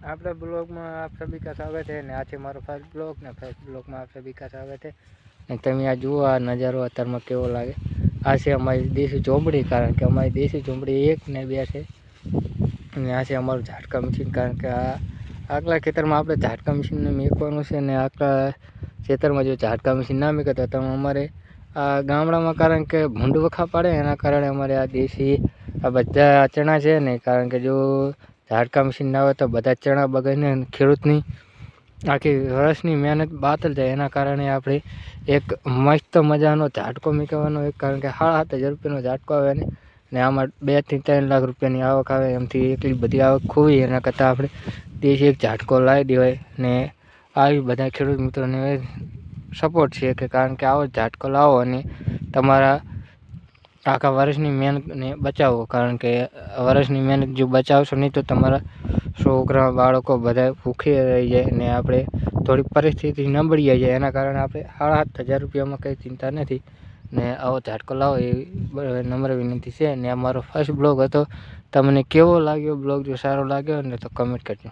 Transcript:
आपले ब्लॉग में आप सभी का स्वागत है ने आज मारो फर्स्ट ब्लॉग में आप सभी का स्वागत है ने तमे आ जुओ आ नजारो अत्यारमा केवो लागे। आ छे अमारी देशी झोंपड़ी, कारण के अमारी देशी झोंपड़ी एक ने बे छे ने आ छे अमारुं झाटका मशीन। कारण के आ आगला खेतरमां आपणे झाटका मशीन ने मेकवानुं छे ने आगला खेतरमां जो झाटका मशीन ना मेको तो अमारे आ गामडामां कारण के भूंड वखा पाड़े एना कारणे अमारे आ देशी आ बधा चणा छे ने, कारण के जो झाटका मशीन ना हो तो बधा चणा बगाड़ीने खेडूतनी आखी वर्षनी मेहनत बातल जाए। एना कारणे आपणे एक मस्त मजानो झाटको मेकવાનો एक, कारण के 7,500 रुपियानो झाटको आवे ने आमां 2 થી 3 लाख रुपियानी आवक आवे। एमथी એટલી બધી આવક खोवी एना करता આપણે देशी एक झाटको लावी देवाय ने આવી બધા ખેડૂત મિત્રોને सपोर्ट छे के कारण के आवो झाटको लाવો અને તમારા आखा वर्षनी मेहनत ने बचावो। कारण के वर्षनी मेहनत जो बचावशो नहीं तो तमारा छोकरा बाळको बधाय भूखे रही जाए ने आपणे थोड़ी परिस्थिति नबળી आई जाए। एना कारणे आपणे 7,500 रुपियामां कई चिंता नथी ने आवो झाटको लावो एवी नम्र विनंती छे। ने अमारो फर्स्ट ब्लॉग हतो। तमने केवो लाग्यो ब्लॉग? जो सारो लाग्यो ने तो कमेंट करजो।